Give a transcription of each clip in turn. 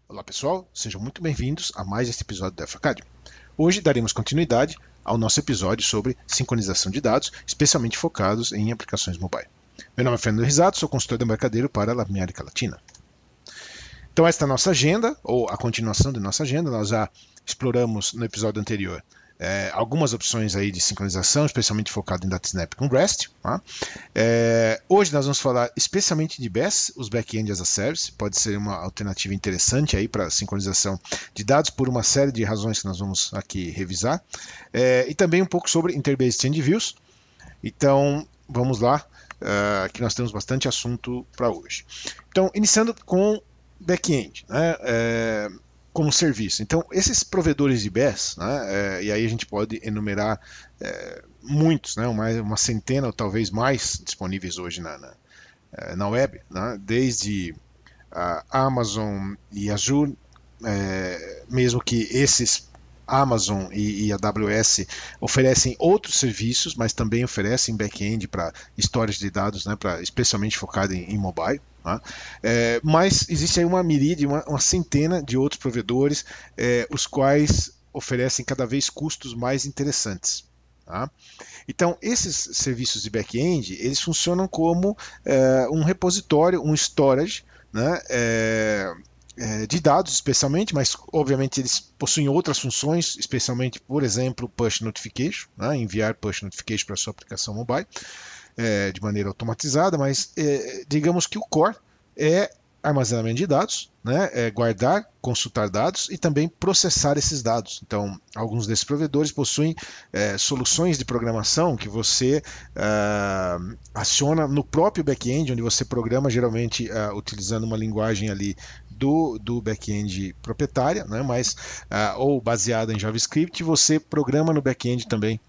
Olá pessoal, sejam muito bem-vindos a mais este episódio da F-Academy. Hoje daremos continuidade ao nosso episódio sobre sincronização de dados, especialmente focados em aplicações mobile. Meu nome é Fernando Risato, sou consultor de embarcadeiro para a América Latina. Então esta é a nossa agenda, ou a continuação da nossa agenda. Nós já exploramos no episódio anterior algumas opções aí de sincronização, especialmente focado em DataSnap com REST. Tá? Hoje nós vamos falar especialmente de BaaS, os Backend as a Service. Pode ser uma alternativa interessante aí para sincronização de dados por uma série de razões que nós vamos aqui revisar. E também um pouco sobre Interbase Change Views. Então vamos lá, que nós temos bastante assunto para hoje. Então, iniciando com back-end, né, como serviço. Então, esses provedores de BaaS, né, e aí a gente pode enumerar muitos, né, uma centena ou talvez mais disponíveis hoje na web, né, desde a Amazon e Azure, mesmo que esses Amazon e a AWS oferecem outros serviços, mas também oferecem back-end para storage de dados, né, especialmente focado em mobile. Tá? Mas existe aí uma miríade, uma centena de outros provedores, os quais oferecem cada vez custos mais interessantes. Tá? Então, esses serviços de back-end, eles funcionam como um repositório, um storage, né, de dados especialmente, mas obviamente eles possuem outras funções, especialmente, por exemplo, push notification, né, enviar push notification para a sua aplicação mobile de maneira automatizada, mas digamos que o core é armazenamento de dados, né, guardar, consultar dados e também processar esses dados. Então, alguns desses provedores possuem soluções de programação que você aciona no próprio back-end, onde você programa geralmente utilizando uma linguagem ali do back-end proprietária, né, mas, ou baseada em JavaScript, você programa no back-end também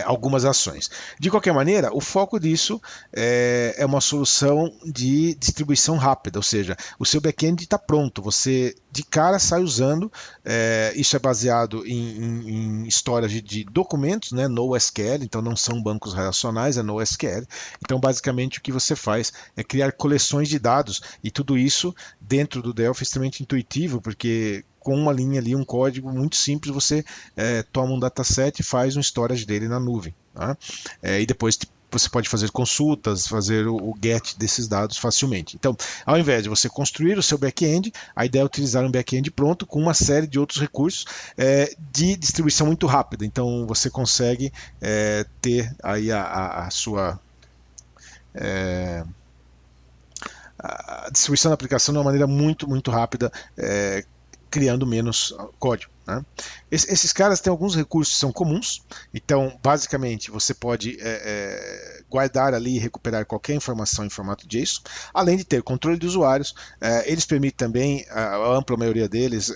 algumas ações. De qualquer maneira, o foco disso é uma solução de distribuição rápida, ou seja, o seu back-end está pronto, você de cara sai usando, isso é baseado em storage de documentos, né, NoSQL, então não são bancos relacionais, é NoSQL. Então, basicamente, o que você faz é criar coleções de dados, e tudo isso dentro do Delphi é extremamente intuitivo, porque com uma linha ali, um código muito simples, você toma um dataset e faz um storage dele na nuvem. Tá? E depois você pode fazer consultas, fazer o get desses dados facilmente. Então, ao invés de você construir o seu back-end, a ideia é utilizar um back-end pronto com uma série de outros recursos de distribuição muito rápida. Então, você consegue ter aí a sua a distribuição da aplicação de uma maneira muito, muito rápida, criando menos código. Né? Esses caras têm alguns recursos que são comuns, então basicamente você pode guardar ali e recuperar qualquer informação em formato JSON, além de ter controle de usuários. Eles permitem também, a ampla maioria deles,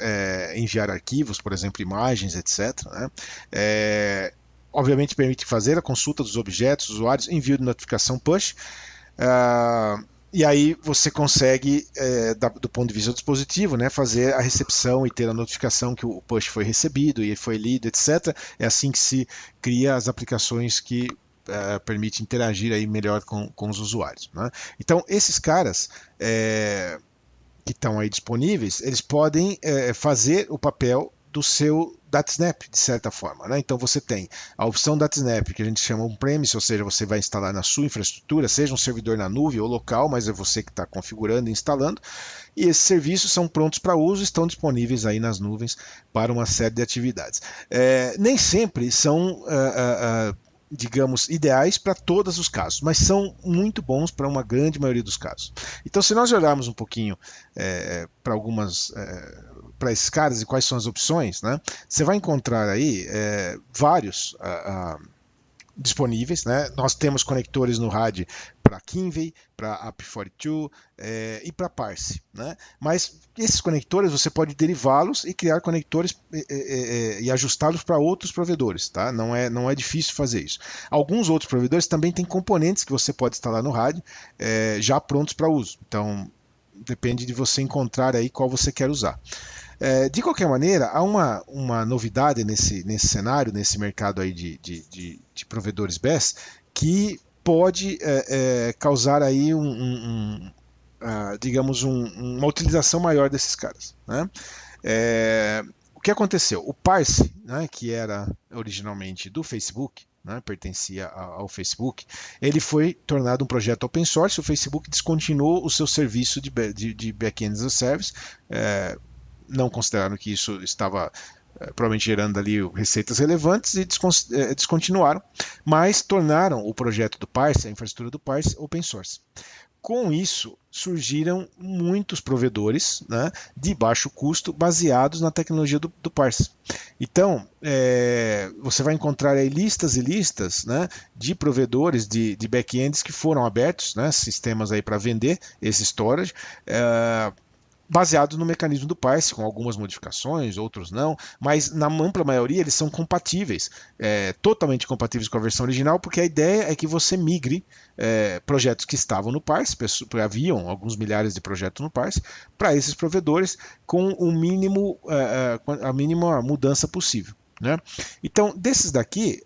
enviar arquivos, por exemplo, imagens, etc. Né? Obviamente permite fazer a consulta dos objetos, usuários, envio de notificação push. E aí você consegue, do ponto de vista do dispositivo, né, fazer a recepção e ter a notificação que o push foi recebido e foi lido, etc. É assim que se cria as aplicações que permitem interagir aí melhor com os usuários. Né? Então, esses caras que estão aí disponíveis, eles podem fazer o papel do seu DataSnap, de certa forma. Né? Então você tem a opção DataSnap, que a gente chama on-premise, ou seja, você vai instalar na sua infraestrutura, seja um servidor na nuvem ou local, mas é você que está configurando e instalando. E esses serviços são prontos para uso, estão disponíveis aí nas nuvens para uma série de atividades. Nem sempre são digamos, ideais para todos os casos, mas são muito bons para uma grande maioria dos casos. Então, se nós olharmos um pouquinho para algumas para esses caras e quais são as opções, né, você vai encontrar aí vários disponíveis. Né? Nós temos conectores no RAD para Kinvey, para App42 e para Parse. Né? Mas esses conectores você pode derivá-los e criar conectores e ajustá-los para outros provedores. Tá? Não é difícil fazer isso. Alguns outros provedores também têm componentes que você pode instalar no RAD já prontos para uso. Então, depende de você encontrar aí qual você quer usar. De qualquer maneira, há uma novidade nesse cenário, nesse mercado aí de provedores BaaS, que pode causar aí digamos, uma utilização maior desses caras, né? O que aconteceu? O Parse, né, que era originalmente do Facebook, né, pertencia ao Facebook, ele foi tornado um projeto open source. O Facebook descontinuou o seu serviço de back-end as a service, não consideraram que isso estava provavelmente gerando ali receitas relevantes e descontinuaram, mas tornaram o projeto do Parse, a infraestrutura do Parse, open source. Com isso, surgiram muitos provedores, né, de baixo custo baseados na tecnologia do Parse. Então, você vai encontrar aí listas e listas, né, de provedores de back-ends que foram abertos, né, sistemas aí para vender esse storage, baseado no mecanismo do Parse, com algumas modificações, outros não, mas na ampla maioria eles são compatíveis, totalmente compatíveis com a versão original, porque a ideia é que você migre projetos que estavam no Parse, haviam alguns milhares de projetos no Parse, para esses provedores com a mínima mudança possível. Né? Então, desses daqui,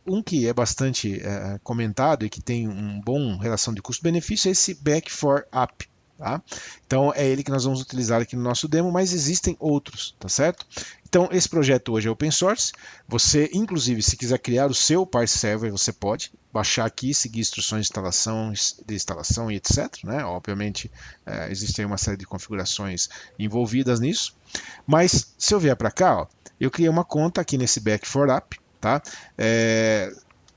um que é bastante comentado e que tem uma boa relação de custo-benefício é esse Back4App. Tá? Então é ele que nós vamos utilizar aqui no nosso demo, mas existem outros, tá certo? Então esse projeto hoje é open source. Você, inclusive, se quiser criar o seu Parse Server, você pode baixar aqui, seguir instruções de instalação e etc. Né? Obviamente existem uma série de configurações envolvidas nisso. Mas se eu vier para cá, ó, eu criei uma conta aqui nesse Back4App, tá?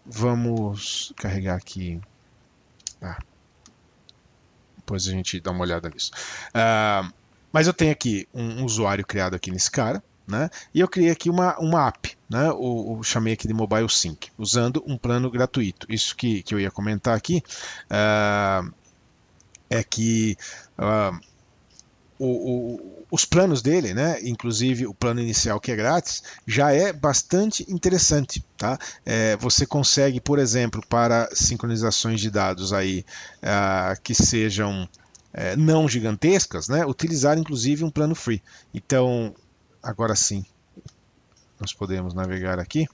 Vamos carregar aqui. Depois a gente dá uma olhada nisso. Mas eu tenho aqui um usuário criado aqui nesse cara, né? E eu criei aqui uma app, né? Eu chamei aqui de Mobile Sync, usando um plano gratuito. Isso que eu ia comentar aqui é que os planos dele, né, inclusive o plano inicial que é grátis, já é bastante interessante. Tá? Você consegue, por exemplo, para sincronizações de dados aí, que sejam não gigantescas, né, utilizar inclusive um plano free. Então, agora sim, nós podemos navegar aqui.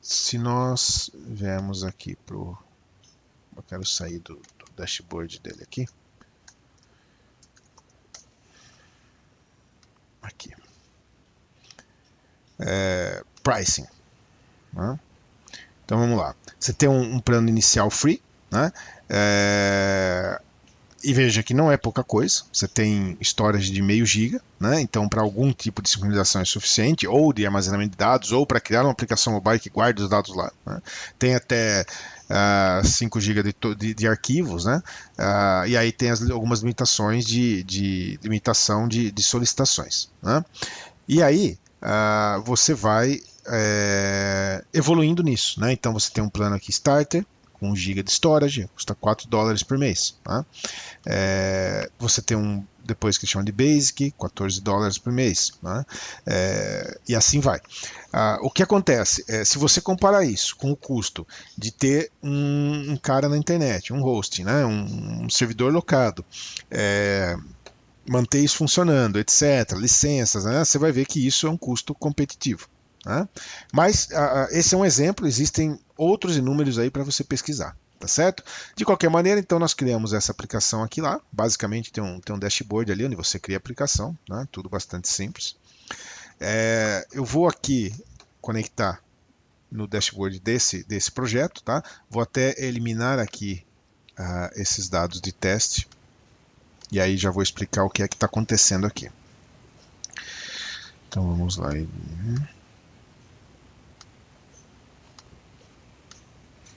Se nós viermos aqui para o... Eu quero sair do dashboard dele aqui. Aqui. Pricing. Né? Então vamos lá. Você tem um plano inicial free, né? E veja que não é pouca coisa. Você tem storage de meio giga, né? Então para algum tipo de sincronização é suficiente, ou de armazenamento de dados, ou para criar uma aplicação mobile que guarde os dados lá. Né? Tem até 5 GB de arquivos, né? E aí tem algumas limitações de limitação de solicitações. Né? E aí você vai evoluindo nisso. Né? Então você tem um plano aqui Starter, com 1 GB de storage, custa $4 por mês. Tá? Você tem depois que chama de Basic, $14 por mês. Né? E assim vai. O que acontece? Se você comparar isso com o custo de ter um cara na internet, um host, né? um servidor locado, manter isso funcionando, etc., licenças, né? Você vai ver que isso é um custo competitivo. Né? Mas esse é um exemplo, existem outros inúmeros aí para você pesquisar. Tá certo? De qualquer maneira, então nós criamos essa aplicação aqui lá. Basicamente tem um dashboard ali onde você cria a aplicação, né? Tudo bastante simples. Eu vou aqui conectar no dashboard desse projeto, tá? Vou até eliminar aqui esses dados de teste e aí já vou explicar o que é que está acontecendo aqui. Então vamos lá.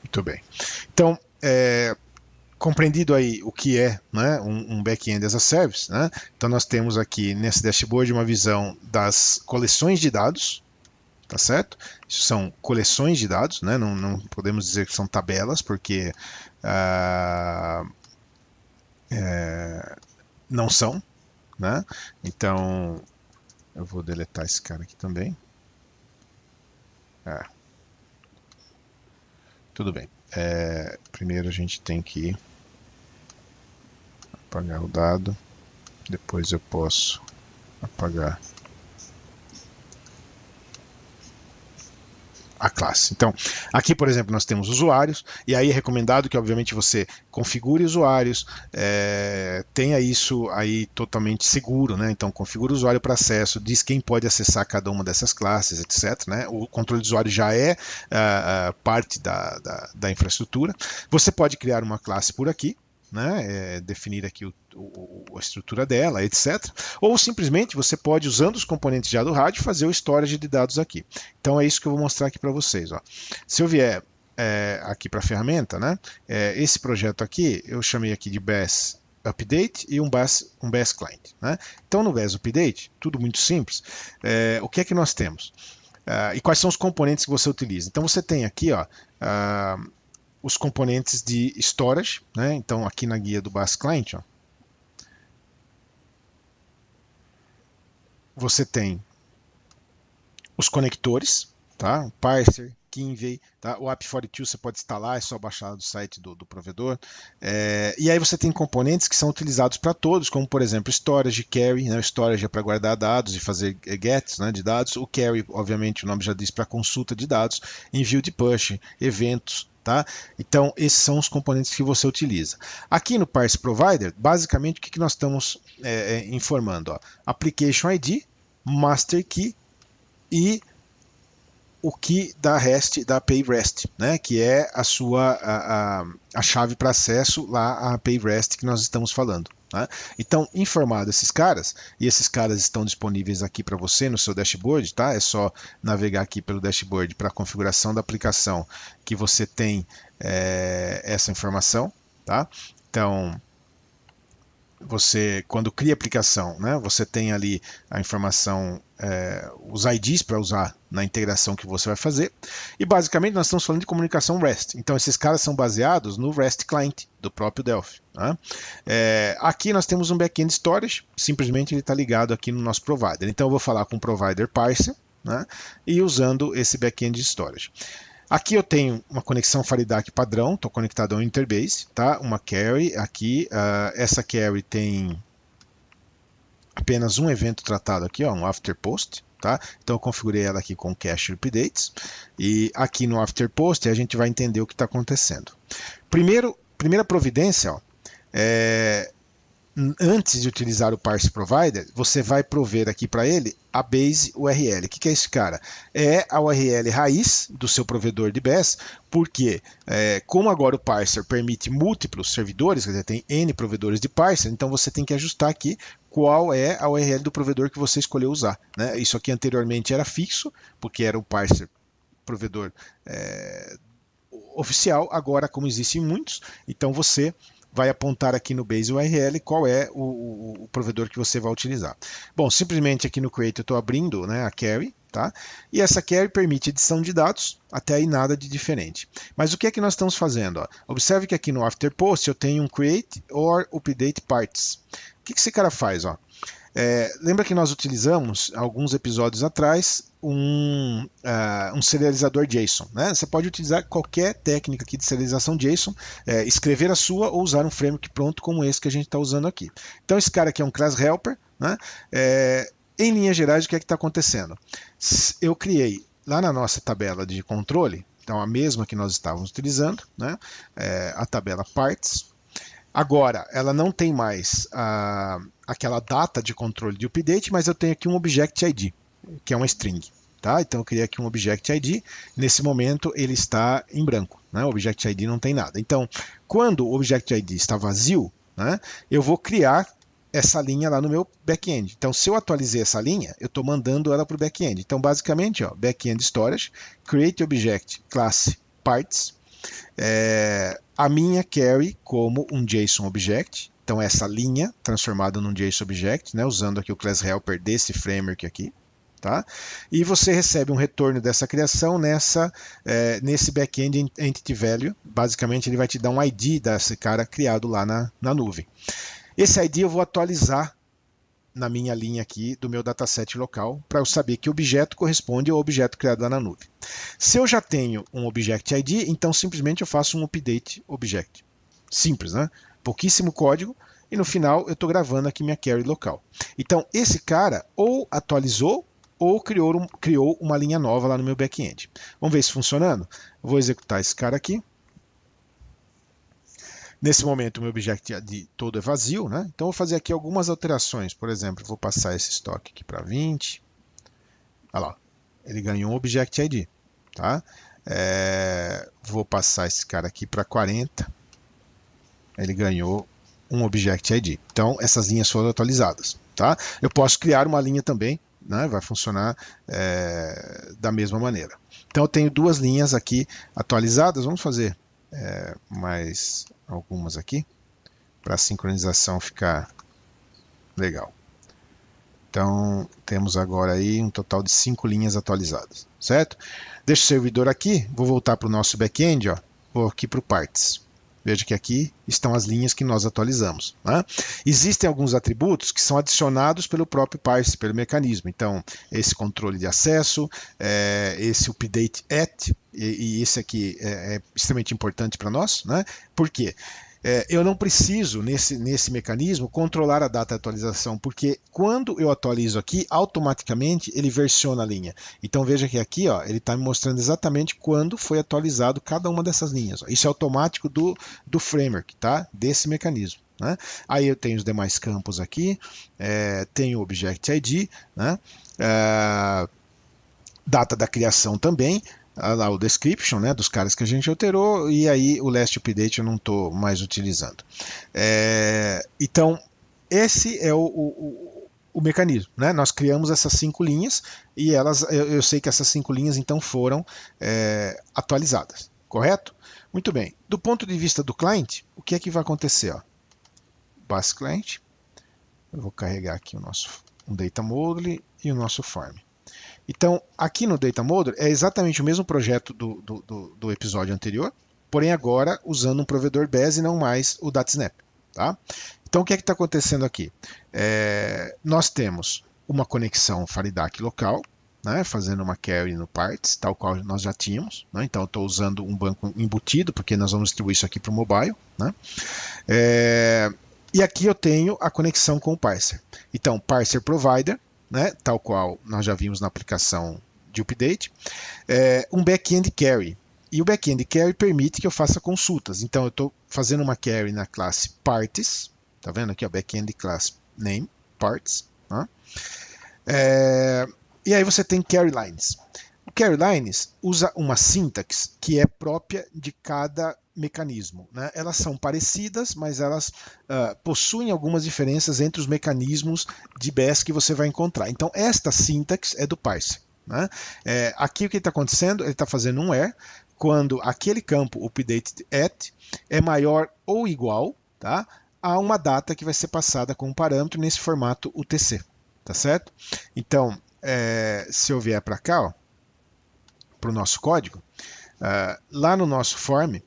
Muito bem. Então, compreendido aí o que é, né, um back-end as a service, né? Então nós temos aqui nesse dashboard uma visão das coleções de dados, tá certo? Isso são coleções de dados, né? Não podemos dizer que são tabelas, porque não são, né? Então eu vou deletar esse cara aqui também. Tudo bem. Primeiro a gente tem que apagar o dado, depois eu posso apagar a classe. Então, aqui, por exemplo, nós temos usuários, e aí é recomendado que, obviamente, você configure usuários, tenha isso aí totalmente seguro, né? Então, configura o usuário para acesso, diz quem pode acessar cada uma dessas classes, etc. Né? O controle de usuário já é parte da infraestrutura. Você pode criar uma classe por aqui, né, definir aqui a estrutura dela, etc. Ou simplesmente você pode, usando os componentes já do rádio, fazer o storage de dados aqui. Então é isso que eu vou mostrar aqui para vocês. Ó. Se eu vier aqui para a ferramenta, né, esse projeto aqui eu chamei aqui de BAS Update e um BAS Client. Né? Então no BAS Update, tudo muito simples, o que é que nós temos? E quais são os componentes que você utiliza? Então você tem aqui, ó, os componentes de storage, né? Então aqui na guia do BAS Client, ó, você tem os conectores, tá? O parser, Kinvey, tá? O app42 você pode instalar, é só baixar do site do provedor. E aí você tem componentes que são utilizados para todos, como por exemplo storage, carry, né? O storage é para guardar dados e fazer gets, né, de dados. O carry, obviamente, o nome já diz, para consulta de dados, envio de push, eventos. Tá? Então, esses são os componentes que você utiliza. Aqui no Parse Provider, basicamente, o que nós estamos informando? Ó? Application ID, Master Key e o key da REST, da API REST, né? Que é a chave para acesso lá à API REST que nós estamos falando. Tá? Então, informado esses caras, e esses caras estão disponíveis aqui para você no seu dashboard, tá? É só navegar aqui pelo dashboard para a configuração da aplicação que você tem essa informação, tá? Então, você, quando cria a aplicação, né, você tem ali a informação, os IDs para usar na integração que você vai fazer. E basicamente nós estamos falando de comunicação REST. Então esses caras são baseados no REST Client do próprio Delphi. Né? Aqui nós temos um backend storage, simplesmente ele está ligado aqui no nosso provider. Então eu vou falar com o provider parser, né, e usando esse backend storage. Aqui eu tenho uma conexão FireDAC padrão, estou conectado ao Interbase, tá? Uma carry aqui, essa carry tem apenas um evento tratado aqui, ó, um after post, tá? Então eu configurei ela aqui com cache updates e aqui no after post a gente vai entender o que está acontecendo. Primeira providência, ó, antes de utilizar o Parse Provider, você vai prover aqui para ele a base URL. O que é esse cara? É a URL raiz do seu provedor de BAS, porque como agora o parser permite múltiplos servidores, quer dizer, tem N provedores de parser, então você tem que ajustar aqui qual é a URL do provedor que você escolheu usar. Né? Isso aqui anteriormente era fixo, porque era o parser provedor oficial, agora como existem muitos, então você vai apontar aqui no base URL qual é o provedor que você vai utilizar. Bom, simplesmente aqui no Create eu estou abrindo, né, a carry, tá? E essa carry permite edição de dados, até aí nada de diferente. Mas o que é que nós estamos fazendo? Ó? Observe que aqui no After Post eu tenho um Create or Update Parts. O que esse cara faz? Ó? Lembra que nós utilizamos, alguns episódios atrás, um serializador JSON. Né? Você pode utilizar qualquer técnica aqui de serialização JSON, escrever a sua ou usar um framework pronto como esse que a gente está usando aqui. Então esse cara aqui é um class helper. Né? Em linhas gerais, o que é que está acontecendo? Eu criei lá na nossa tabela de controle, então a mesma que nós estávamos utilizando, né? A tabela parts. Agora, ela não tem mais aquela data de controle de update, mas eu tenho aqui um Object ID, que é uma string. Tá? Então eu criei aqui um Object ID, nesse momento ele está em branco, né? O Object ID não tem nada. Então, quando o Object ID está vazio, né, eu vou criar essa linha lá no meu back-end. Então, se eu atualizei essa linha, eu estou mandando ela para o back-end. Então, basicamente, ó, back-end storage, create object classe parts, a minha carry como um JSON object, então essa linha transformada num JSON object, né, usando aqui o class helper desse framework aqui, tá? E você recebe um retorno dessa criação nesse backend entity value, basicamente ele vai te dar um ID desse cara criado lá na nuvem. Esse ID eu vou atualizar na minha linha aqui do meu dataset local para eu saber que objeto corresponde ao objeto criado lá na nuvem. Se eu já tenho um Object ID, então simplesmente eu faço um Update Object. Simples, né? Pouquíssimo código e no final eu estou gravando aqui minha carry local. Então esse cara ou atualizou ou criou uma linha nova lá no meu back-end. Vamos ver isso funcionando? Eu vou executar esse cara aqui. Nesse momento o meu Object-ID todo é vazio, né? Então eu vou fazer aqui algumas alterações. Por exemplo, vou passar esse estoque aqui para 20. Olha lá, ele ganhou um Object-ID. Tá? Vou passar esse cara aqui para 40. Ele ganhou um Object-ID. Então essas linhas foram atualizadas. Tá? Eu posso criar uma linha também, né? Vai funcionar da mesma maneira. Então eu tenho duas linhas aqui atualizadas. Vamos fazer mais algumas aqui para a sincronização ficar legal. Então temos agora aí um total de 5 linhas atualizadas, certo? Deixa o servidor aqui, vou voltar para o nosso back-end, vou aqui para o Parts. Veja que aqui estão as linhas que nós atualizamos. Né? Existem alguns atributos que são adicionados pelo próprio parse, pelo mecanismo. Então, esse controle de acesso, esse update at, e esse aqui é extremamente importante para nós. Né? Por quê? Eu não preciso, nesse mecanismo, controlar a data de atualização, porque quando eu atualizo aqui, automaticamente ele versiona a linha. Então veja que aqui ele está me mostrando exatamente quando foi atualizado cada uma dessas linhas. Isso é automático do framework, tá? Desse mecanismo. Né? Aí eu tenho os demais campos aqui, tenho o Object-ID, né? Data da criação também, lá o description, né, dos caras que a gente alterou, e aí o last update eu não estou mais utilizando. Então, esse é o mecanismo. Né? Nós criamos essas 5 linhas e eu sei que essas 5 linhas então foram atualizadas, correto? Muito bem. Do ponto de vista do cliente, o que é que vai acontecer? Base client, eu vou carregar aqui um data module e o nosso form. Então, aqui no Data Model é exatamente o mesmo projeto do episódio anterior, porém agora usando um provedor BES e não mais o DataSnap. Tá? Então, o que é que está acontecendo aqui? Nós temos uma conexão FARIDAC local, né, fazendo uma query no parts, tal qual nós já tínhamos. Né? Então, eu estou usando um banco embutido, porque nós vamos distribuir isso aqui para o mobile. Né? E aqui eu tenho a conexão com o parser. Então, parser provider, né, tal qual nós já vimos na aplicação de update, um back-end query. E o back-end query permite que eu faça consultas. Então, eu estou fazendo uma query na classe parties, tá vendo aqui, back-end class name, parts. Né? E aí você tem query lines. O query lines usa uma sintaxe que é própria de cada mecanismo. Né? Elas são parecidas, mas elas possuem algumas diferenças entre os mecanismos de BES que você vai encontrar. Então, esta sintaxe é do parser. Né? Aqui o que está acontecendo? Ele está fazendo um where quando aquele campo update at é maior ou igual, tá, a uma data que vai ser passada com um parâmetro nesse formato UTC. Tá certo? Então, se eu vier para cá, para o nosso código, lá no nosso form,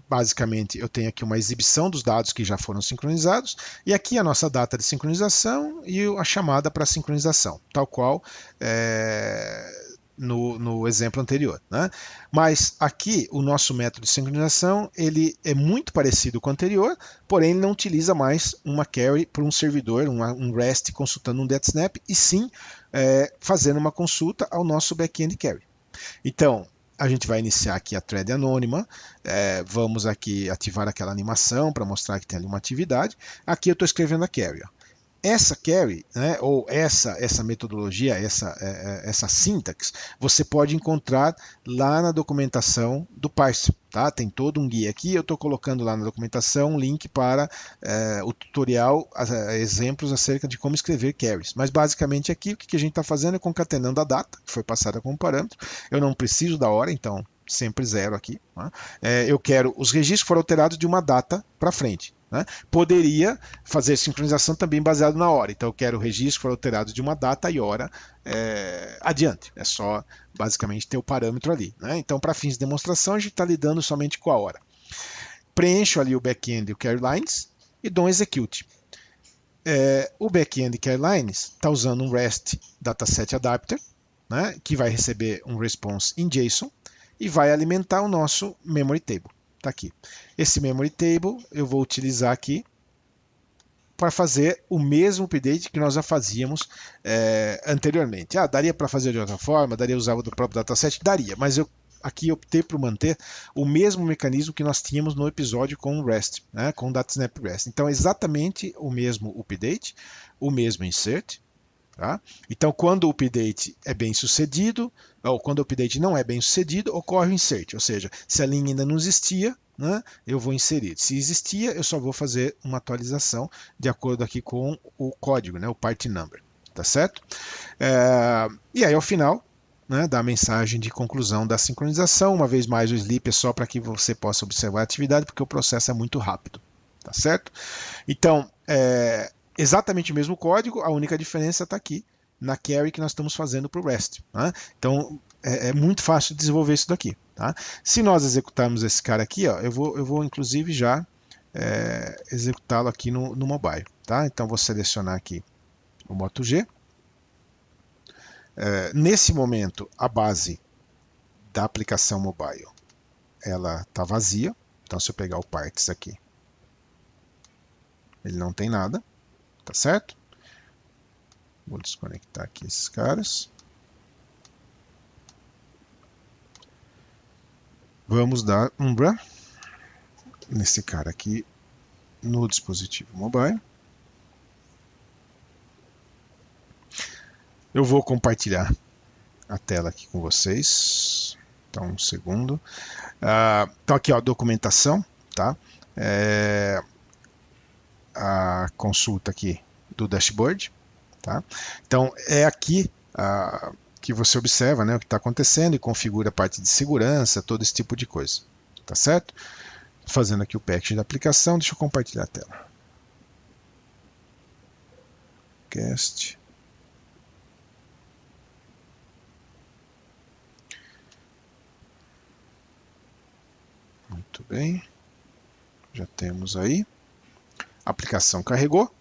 basicamente eu tenho aqui uma exibição dos dados que já foram sincronizados, e aqui a nossa data de sincronização e a chamada para sincronização, tal qual no exemplo anterior. Né? Mas aqui o nosso método de sincronização ele é muito parecido com o anterior, porém ele não utiliza mais uma query para um servidor, um REST consultando um DataSnap, e sim fazendo uma consulta ao nosso back-end query. Então, a gente vai iniciar aqui a thread anônima, vamos aqui ativar aquela animação para mostrar que tem ali uma atividade. Aqui eu estou escrevendo a query. Essa query, né, ou essa metodologia, essa sintaxe, você pode encontrar lá na documentação do parser. Tá? Tem todo um guia aqui, eu estou colocando lá na documentação um link para o tutorial, exemplos acerca de como escrever queries. Mas basicamente aqui o que a gente está fazendo é concatenando a data, que foi passada como parâmetro. Eu não preciso da hora, então sempre 0 aqui. Né? Eu quero os registros que foram alterados de uma data para frente. Né? Poderia fazer sincronização também baseado na hora. Então eu quero o registro que foi alterado de uma data e hora adiante. É só basicamente ter o parâmetro ali. Né? Então, para fins de demonstração, a gente está lidando somente com a hora. Preencho ali o back-end e o query lines e dou um execute. O back-end query lines está usando um REST Dataset Adapter, né, que vai receber um response em JSON e vai alimentar o nosso memory table. Tá aqui. Esse memory table eu vou utilizar aqui para fazer o mesmo update que nós já fazíamos anteriormente. Daria para fazer de outra forma, daria usar o do próprio dataset? Daria, mas eu aqui optei por manter o mesmo mecanismo que nós tínhamos no episódio com o REST, né, com o DataSnap REST. Então, exatamente o mesmo update, o mesmo insert. Tá? Então, quando o update é bem sucedido, ou quando o update não é bem sucedido, ocorre o insert, ou seja, se a linha ainda não existia, né, eu vou inserir. Se existia, eu só vou fazer uma atualização de acordo aqui com o código, né, o part number, tá certo? E aí, ao final, né, da mensagem de conclusão da sincronização, uma vez mais o sleep é só para que você possa observar a atividade, porque o processo é muito rápido, tá certo? Então, exatamente o mesmo código, a única diferença está aqui na query que nós estamos fazendo para o REST. Tá? Então, é muito fácil de desenvolver isso daqui. Tá? Se nós executarmos esse cara aqui, ó, eu vou inclusive já executá-lo aqui no mobile. Tá? Então, vou selecionar aqui o Moto-G. Nesse momento, a base da aplicação mobile ela está vazia. Então, se eu pegar o parts aqui, ele não tem nada. Tá certo? Vou desconectar aqui esses caras. Vamos dar Umbra nesse cara aqui no dispositivo mobile. Eu vou compartilhar a tela aqui com vocês. Então, um segundo. Então, aqui, ó, a documentação, tá? A consulta aqui do dashboard, tá? Então, é aqui que você observa, né, o que está acontecendo e configura a parte de segurança, todo esse tipo de coisa, tá certo? Fazendo aqui o package da aplicação, deixa eu compartilhar a tela. Cast. Muito bem. Já temos aí. A aplicação carregou.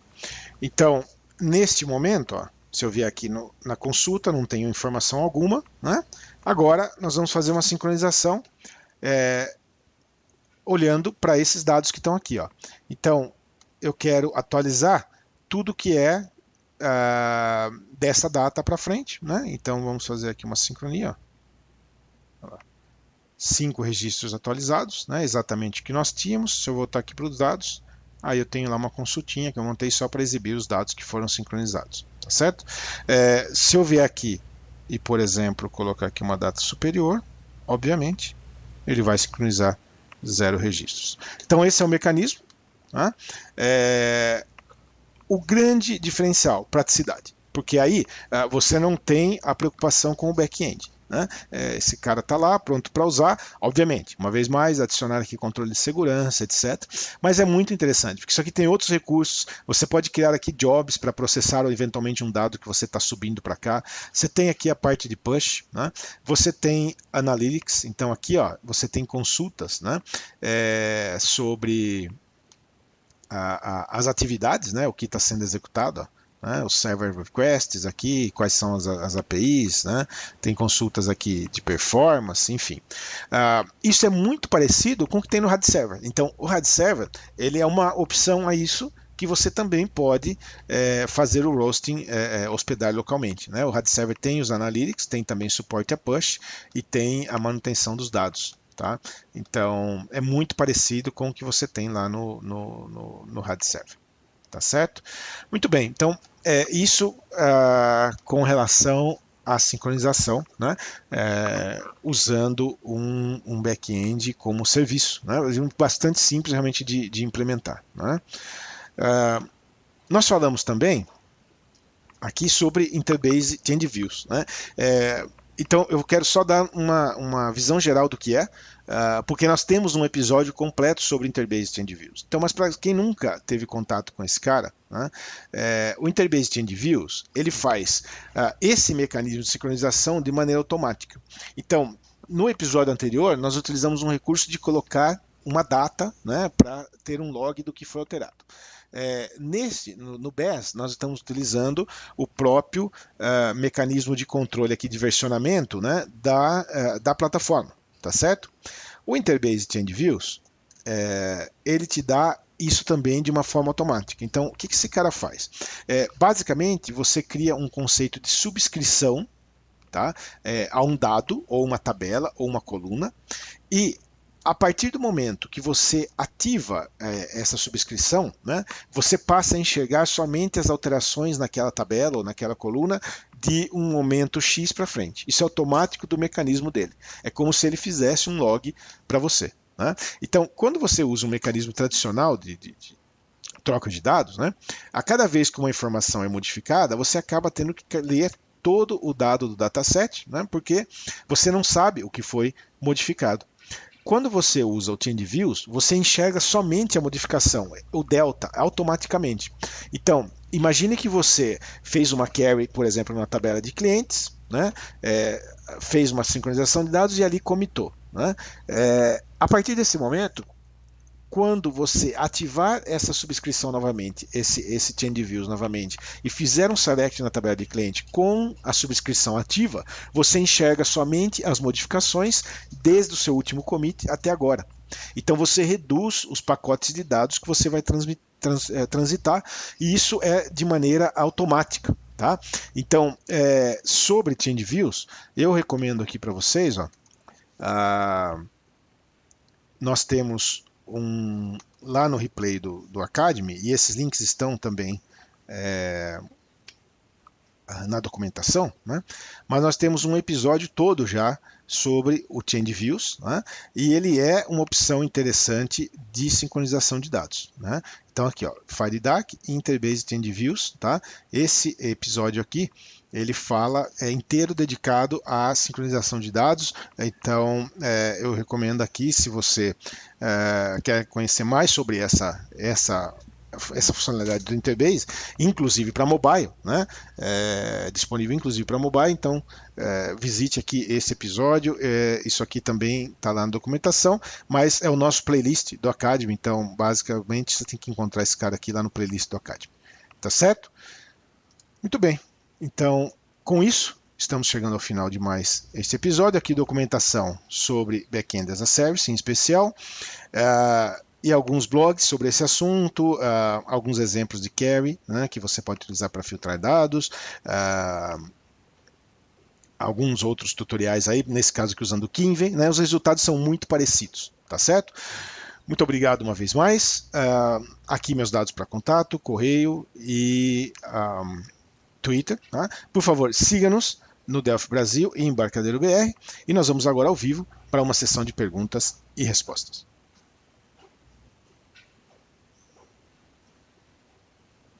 Então, neste momento, ó, se eu vier aqui na consulta, não tenho informação alguma, né? Agora, nós vamos fazer uma sincronização olhando para esses dados que estão aqui, ó. Então, eu quero atualizar tudo que é dessa data para frente, né? Então, vamos fazer aqui uma sincronia, ó. 5 registros atualizados, né? Exatamente o que nós tínhamos. Se eu voltar aqui para os dados, aí eu tenho lá uma consultinha que eu montei só para exibir os dados que foram sincronizados, tá certo? Se eu vier aqui e, por exemplo, colocar aqui uma data superior, obviamente, ele vai sincronizar 0 registros. Então, esse é o mecanismo. Tá? O grande diferencial, praticidade, porque aí você não tem a preocupação com o back-end. Né? Esse cara está lá, pronto para usar. Obviamente, uma vez mais, adicionar aqui controle de segurança, etc. Mas é muito interessante, porque isso aqui tem outros recursos. Você pode criar aqui jobs para processar eventualmente um dado que você está subindo para cá. Você tem aqui a parte de push. Né? Você tem analytics. Então aqui ó, você tem consultas, né? Sobre as atividades, né? O que está sendo executado. Ó. Né, os server requests aqui, quais são as APIs, né, tem consultas aqui de performance, enfim. Isso é muito parecido com o que tem no RAD Server. Então, o RAD Server ele é uma opção a isso que você também pode fazer o roasting, hospedar localmente. Né? O RAD Server tem os analytics, tem também suporte a push e tem a manutenção dos dados. Tá? Então, é muito parecido com o que você tem lá no RAD Server. Tá certo? Muito bem, então isso com relação à sincronização, né? Usando um back-end como serviço, né? Bastante simples realmente de implementar. Né? Nós falamos também aqui sobre Interbase Change Views. Né? Então eu quero só dar uma visão geral do que é, porque nós temos um episódio completo sobre Interbase Change Views. Então, mas para quem nunca teve contato com esse cara, né, o Interbase Change Views ele faz esse mecanismo de sincronização de maneira automática. Então, no episódio anterior, nós utilizamos um recurso de colocar uma data, né, para ter um log do que foi alterado. No BES, nós estamos utilizando o próprio mecanismo de controle aqui de versionamento, né, da plataforma, tá certo? O Interbase Change Views, ele te dá isso também de uma forma automática. Então, o que esse cara faz? Basicamente, você cria um conceito de subscrição, tá? A um dado, ou uma tabela, ou uma coluna, e a partir do momento que você ativa essa subscrição, né, você passa a enxergar somente as alterações naquela tabela ou naquela coluna de um momento X para frente. Isso é automático do mecanismo dele. É como se ele fizesse um log para você. Né? Então, quando você usa um mecanismo tradicional de troca de dados, né, a cada vez que uma informação é modificada, você acaba tendo que ler todo o dado do dataset, né, porque você não sabe o que foi modificado. Quando você usa o Change Views, você enxerga somente a modificação, o delta, automaticamente. Então, imagine que você fez uma query, por exemplo, na tabela de clientes, né? Fez uma sincronização de dados e ali comitou. Né? A partir desse momento, quando você ativar essa subscrição novamente, esse Change Views novamente, e fizer um select na tabela de cliente com a subscrição ativa, você enxerga somente as modificações desde o seu último commit até agora. Então você reduz os pacotes de dados que você vai transitar, e isso é de maneira automática. Tá? Então, sobre Change Views, eu recomendo aqui para vocês, ó, nós temos lá no replay do Academy, e esses links estão também na documentação, né? Mas nós temos um episódio todo já sobre o Change Views, né? E ele é uma opção interessante de sincronização de dados. Né? Então aqui, ó, FireDAC, Interbase Change Views, tá? Esse episódio aqui, ele fala, inteiro dedicado à sincronização de dados. Então eu recomendo aqui, se você quer conhecer mais sobre essa funcionalidade do Interbase, inclusive para mobile, né? Disponível inclusive para mobile, então visite aqui esse episódio, isso aqui também está lá na documentação, mas é o nosso playlist do Academy, então basicamente você tem que encontrar esse cara aqui lá no playlist do Academy, tá certo? Muito bem, então com isso estamos chegando ao final de mais este episódio, aqui documentação sobre Backend as a Service em especial, e alguns blogs sobre esse assunto, alguns exemplos de query, né, que você pode utilizar para filtrar dados, alguns outros tutoriais aí, nesse caso aqui usando o Kinven, né, os resultados são muito parecidos, tá certo? Muito obrigado uma vez mais, aqui meus dados para contato, correio e Twitter, tá? Por favor, siga-nos no Delphi Brasil e Embarcadero BR, e nós vamos agora ao vivo para uma sessão de perguntas e respostas.